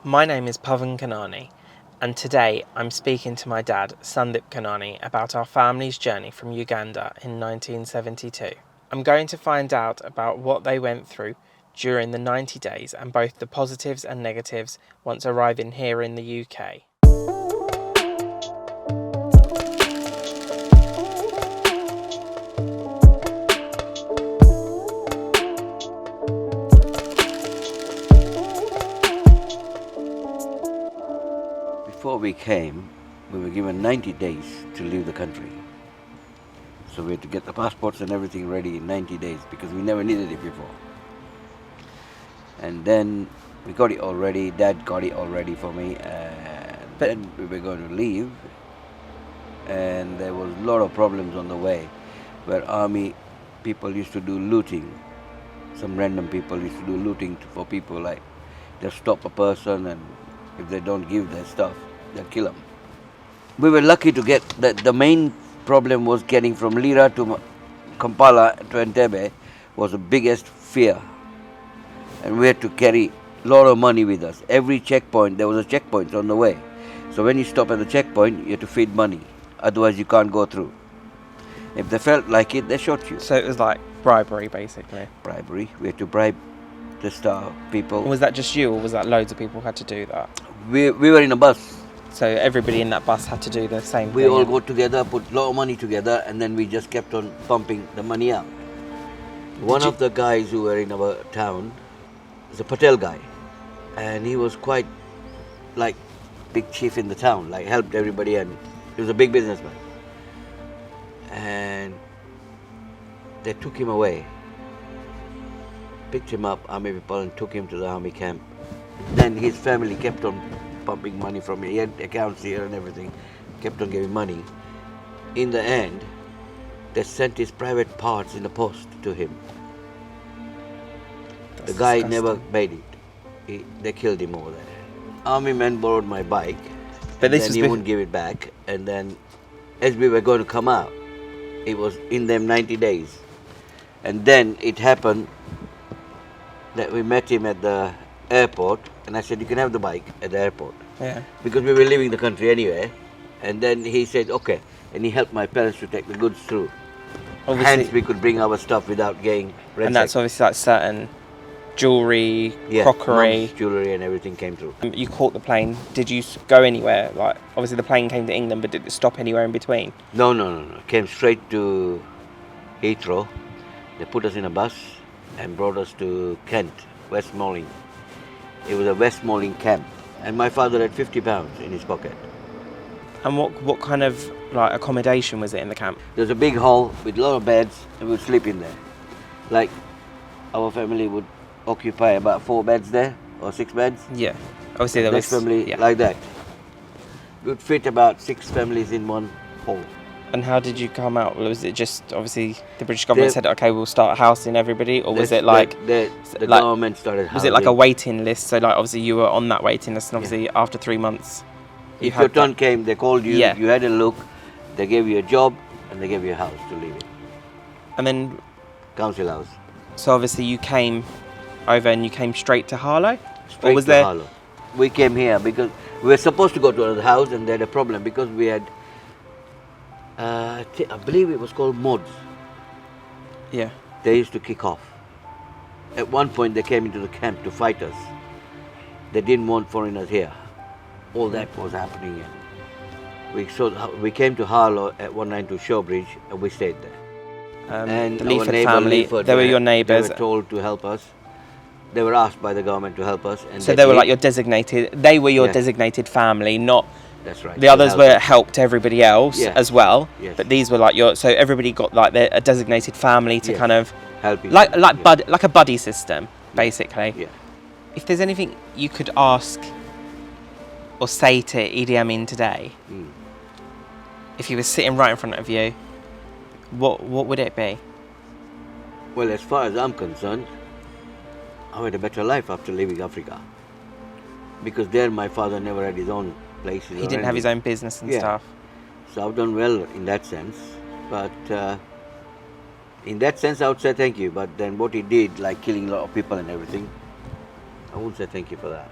My name is Pavan Kanani, and today I'm speaking to my dad, Sandip Kanani, about our family's journey from Uganda in 1972. I'm going to find out about what they went through during the 90 days and both the positives and negatives once arriving here in the UK. Before we came, we were given 90 days to leave the country. So we had to get the passports and everything ready in 90 days because we never needed it before. And then we got it all ready, Dad got it all ready for me, and then we were going to leave. And there was a lot of problems on the way where army people used to do looting. Some random people used to do looting for people, like they'll stop a person and if they don't give their stuff, they'll kill them. We were lucky to get the main problem was getting from Lira to Kampala to Entebbe was the biggest fear. And we had to carry a lot of money with us. Every checkpoint, there was a checkpoint on the way. So when you stop at the checkpoint, you had to feed money. Otherwise you can't go through. If they felt like it, they shot you. So it was like bribery, basically. Bribery. We had to bribe the star people. Was that just you, or was that loads of people had to do that? We were in a bus. So everybody in that bus had to do the same thing? We all got together, put a lot of money together, and then we just kept on pumping the money out. One of the guys who were in our town was a Patel guy, and he was quite like big chief in the town, like helped everybody, and he was a big businessman. And they took him away, picked him up, army people, and took him to the army camp. Then his family kept on pumping money from here. He had accounts here and everything, kept on giving money. In the end, they sent his private parts in the post to him. That's the guy disgusting. never paid it. They killed him over there. Army men borrowed my bike, But this then was he wouldn't give it back. And then, as we were going to come out, it was in them 90 days. And then it happened that we met him at the airport, and I said, you can have the bike at the airport. Yeah. Because we were leaving the country anyway. And then he said, okay. And he helped my parents to take the goods through. Obviously, Hence, we could bring our stuff without getting ransacked. and that's obviously like certain jewellery, Yeah, crockery. mum's jewellery and everything came through. You caught the plane. Did you go anywhere? Like, obviously the plane came to England, but did it stop anywhere in between? No. Came straight to Heathrow. They put us in a bus and brought us to Kent, Westmoreland. It was a Westmoreland camp. And my father had £50 in his pocket. And what kind of like accommodation was it in the camp? There's a big hall with a lot of beds, and we would sleep in there. Like, our family would occupy about 4 beds there, or 6 beds. Yeah. Obviously there Next was family, yeah. like that. We would fit about 6 families in one hall. And how did you come out? Was it just obviously the British government said, okay, we'll start housing everybody, or was it like the like- government started housing? was it like a waiting list? So like obviously you were on that waiting list, and obviously after 3 months, you If had your that. turn came, they called you, Yeah. you had a look, they gave you a job, and they gave you a house to live in. And then Council house. so obviously you came over and you came straight to Harlow, Straight or was to there? Harlow. We came here because we were supposed to go to another house, and they had a problem because we had, I believe it was called mods. Yeah. They used to kick off. At one point, they came into the camp to fight us. They didn't want foreigners here. All that was happening. And we came to Harlow at 192 Showbridge, and we stayed there. And the our Leaford neighbour, family, Leaford, they were your neighbours. They were told to help us. They were asked by the government to help us. And So they were did. like your designated. They were your Yeah. designated family, not That's right. the They others helped were us. helped everybody else Yeah. as well. Yes. But these were like your. So everybody got like a designated family to Yes. kind of Help each like other. like Yeah. like a buddy system, basically. Yeah. If there's anything you could ask or say to Idi Amin today, if he was sitting right in front of you, what would it be? Well, as far as I'm concerned, I had a better life after leaving Africa. Because there my father never had his own place. He didn't have his own business and Yeah. stuff. So I've done well in that sense. But in that sense, I would say thank you. But then what he did, like killing a lot of people and everything, I won't say thank you for that.